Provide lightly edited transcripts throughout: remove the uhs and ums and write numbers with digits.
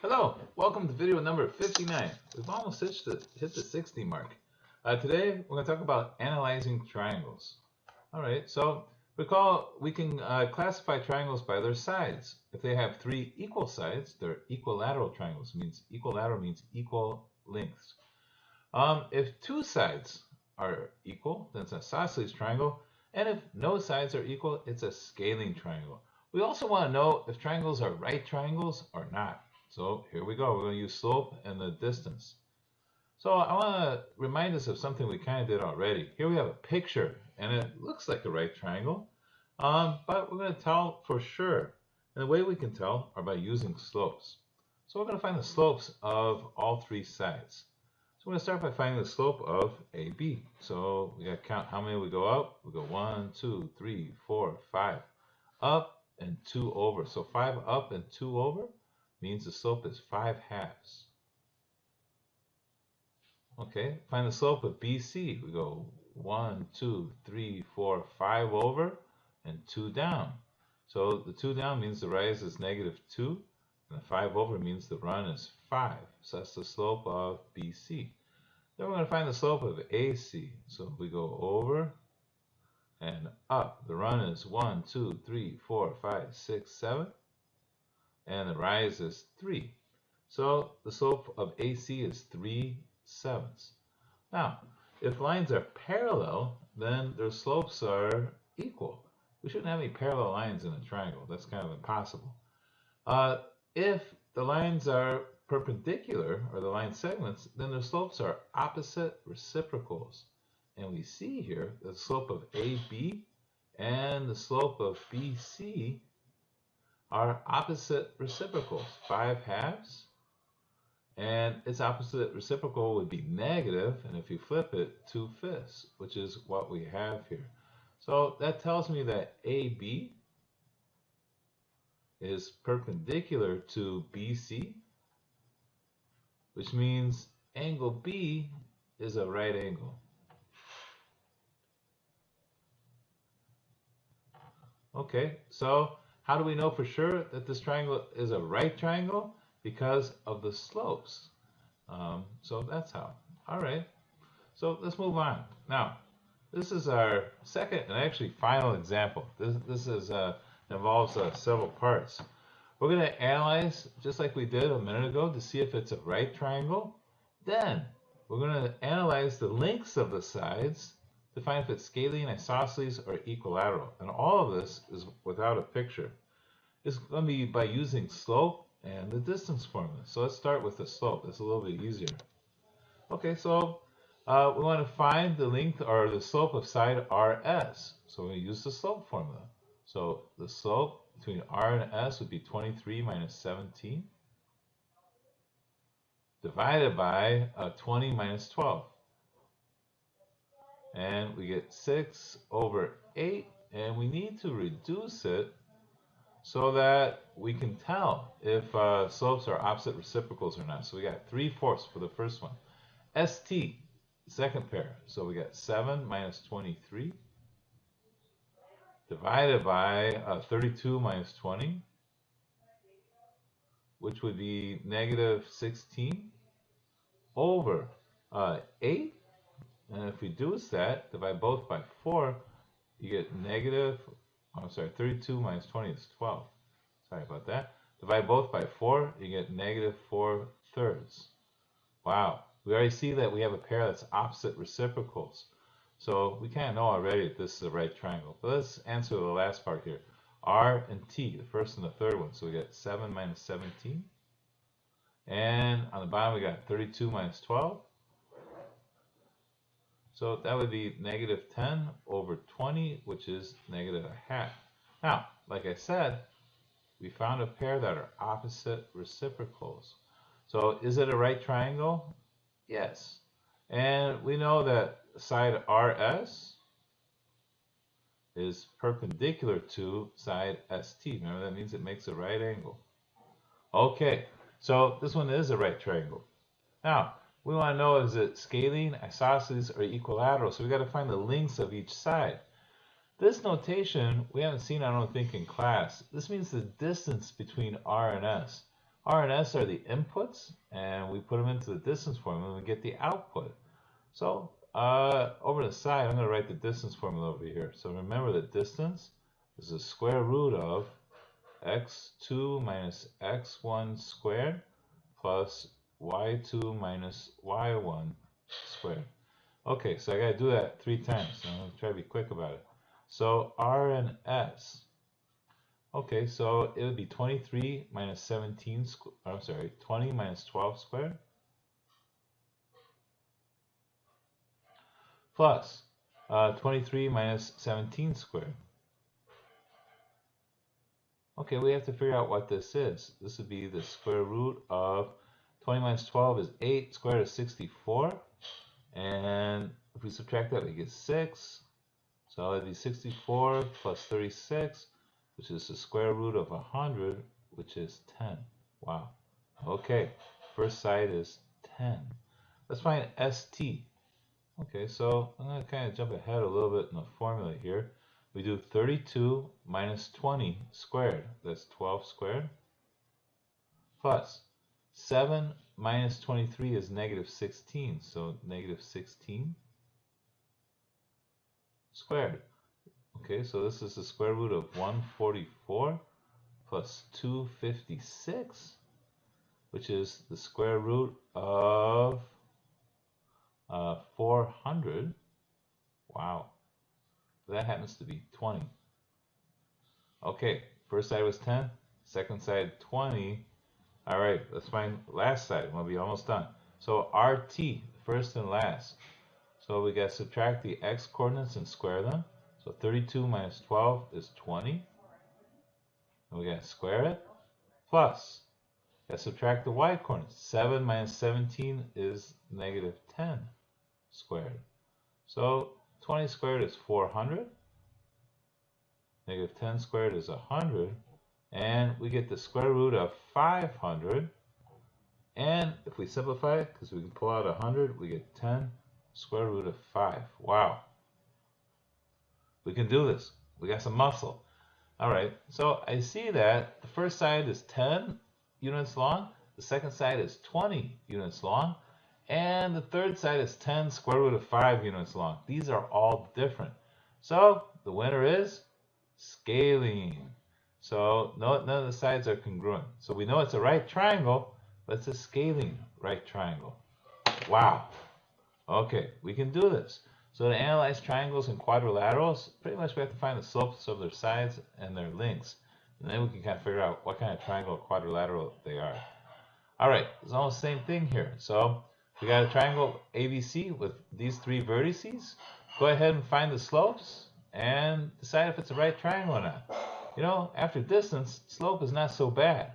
Hello, welcome to video number 59. We've almost hit the 60 mark. Today we're going to talk about analyzing triangles. All right, so recall we can classify triangles by their sides. If they have three equal sides, they're equilateral triangles. Equilateral means equal lengths. If two sides are equal, then it's an isosceles triangle. And if no sides are equal, it's a scaling triangle. We also want to know if triangles are right triangles or not. So here we go. We're going to use slope and the distance. So I want to remind us of something we kind of did already. Here we have a picture, and it looks like a right triangle, but we're going to tell for sure. And the way we can tell are by using slopes. So we're going to find the slopes of all three sides. So we're going to start by finding the slope of AB. So we got to count how many we go up. We go 1, 2, 3, 4, 5. Up and 2 over. So 5 up and 2 over means the slope is 5/2. Okay, find the slope of BC. We go 1, 2, 3, 4, 5 over and 2 down. So the 2 down means the rise is -2, and the 5 over means the run is 5. So that's the slope of BC. Then we're going to find the slope of AC. So we go over and up. The run is 1, 2, 3, 4, 5, 6, 7. And the rise is 3. So the slope of AC is 3/7. Now, if lines are parallel, then their slopes are equal. We shouldn't have any parallel lines in a triangle. That's kind of impossible. If the lines are perpendicular, or the line segments, then their slopes are opposite reciprocals. And we see here the slope of AB and the slope of BC are opposite reciprocals, 5/2. And its opposite reciprocal would be negative, and if you flip it, 2/5, which is what we have here. So that tells me that AB is perpendicular to BC, which means angle B is a right angle. Okay, so how do we know for sure that this triangle is a right triangle? Because of the slopes. So that's how. All right, so let's move on. Now, this is our second and actually final example. This involves several parts. We're going to analyze, just like we did a minute ago, to see if it's a right triangle. Then we're going to analyze the lengths of the sides to find if it's scalene, isosceles, or equilateral. And all of this is without a picture. It's going to be by using slope and the distance formula. So let's start with the slope. It's a little bit easier. Okay, so we want to find the length or the slope of side RS. So we use the slope formula. So the slope between R and S would be 23 minus 17 divided by 20 minus 12. And we get 6/8, and we need to reduce it so that we can tell if slopes are opposite reciprocals or not. So we got 3/4 for the first one. ST, second pair. So we got 7 minus 23 divided by 32 minus 20, which would be -16 over 8. And if we reduce that, divide both by 4, you get 32 minus 20 is 12. Sorry about that. Divide both by 4, you get -4/3. Wow. We already see that we have a pair that's opposite reciprocals. So we kind of know already that this is a right triangle. But let's answer the last part here. R and T, the first and the third one. So we get 7 minus 17. And on the bottom we got 32 minus 12. So that would be -10/20, which is -1/2. Now, like I said, we found a pair that are opposite reciprocals. So is it a right triangle? Yes. And we know that side RS is perpendicular to side ST. Remember, that means it makes a right angle. Okay, so this one is a right triangle. Now, we want to know, is it scalene, isosceles, or equilateral? So we got to find the lengths of each side. This notation we haven't seen, I don't think, in class. This means the distance between R and S. R and S are the inputs, and we put them into the distance formula, and we get the output. So over the side, I'm going to write the distance formula over here. So remember that distance is the square root of x2 minus x1 squared plus y2 minus y1 squared. Okay, so I got to do that 3 times. So I'm going to try to be quick about it. So R and S. Okay, so it would be 23 minus 17, I'm sorry, 20 minus 12 squared plus 23 minus 17 squared. Okay, we have to figure out what this is. This would be the square root of 20 minus 12 is 8, square root is 64. And if we subtract that, we get 6. So it'd be 64 plus 36, which is the square root of 100, which is 10. Wow. Okay, first side is 10. Let's find ST. Okay, so I'm going to kind of jump ahead a little bit in the formula here. We do 32 minus 20 squared, that's 12 squared, plus 7 minus 23 is negative 16, so negative 16 squared. Okay, so this is the square root of 144 plus 256, which is the square root of 400. Wow. That happens to be 20. Okay, first side was 10, second side 20. All right, let's find last side. We'll be almost done. So RT, first and last. So we got to subtract the x coordinates and square them. So 32 minus 12 is 20. And we got to square it. Plus, got to subtract the y coordinates. 7 minus 17 is negative 10 squared. So 20 squared is 400. Negative 10 squared is 100. And we get the square root of 500. And if we simplify it, because we can pull out 100, we get 10 square root of 5. Wow. We can do this. We got some muscle. All right, so I see that the first side is 10 units long, the second side is 20 units long, and the third side is 10 square root of 5 units long. These are all different. So the winner is scaling. So none of the sides are congruent. So we know it's a right triangle, but it's a scaling right triangle. Wow. Okay, we can do this. So to analyze triangles and quadrilaterals, pretty much we have to find the slopes of their sides and their lengths. And then we can kind of figure out what kind of triangle or quadrilateral they are. All right, it's almost the same thing here. So we got a triangle ABC with these 3 vertices. Go ahead and find the slopes and decide if it's a right triangle or not. You know, after distance, slope is not so bad.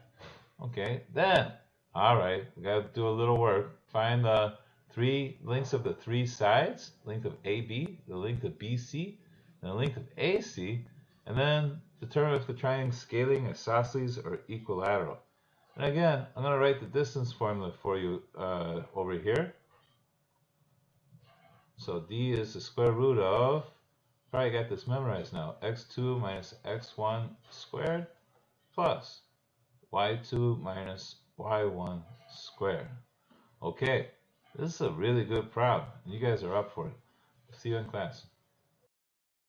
Okay, then, all right, we got to do a little work. Find the 3 lengths of the 3 sides, length of AB, the length of BC, and the length of AC, and then determine if the triangles scaling, isosceles, or equilateral. And again, I'm going to write the distance formula for you over here. So D is the square root of, probably got this memorized now, x2 minus x1 squared plus y2 minus y1 squared. Okay, this is a really good problem. You guys are up for it. See you in class.